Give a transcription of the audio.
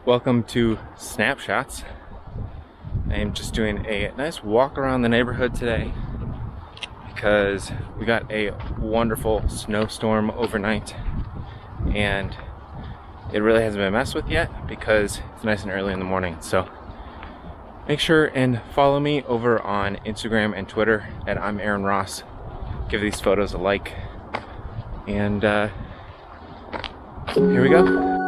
Welcome to Snapshots. I am just doing a nice walk around the neighborhood today because we got a wonderful snowstorm overnight and it really hasn't been messed with yet because it's nice and early in the morning. So make sure and follow me over on Instagram and Twitter at I'm Aaron Ross. Give these photos a like, and here we go.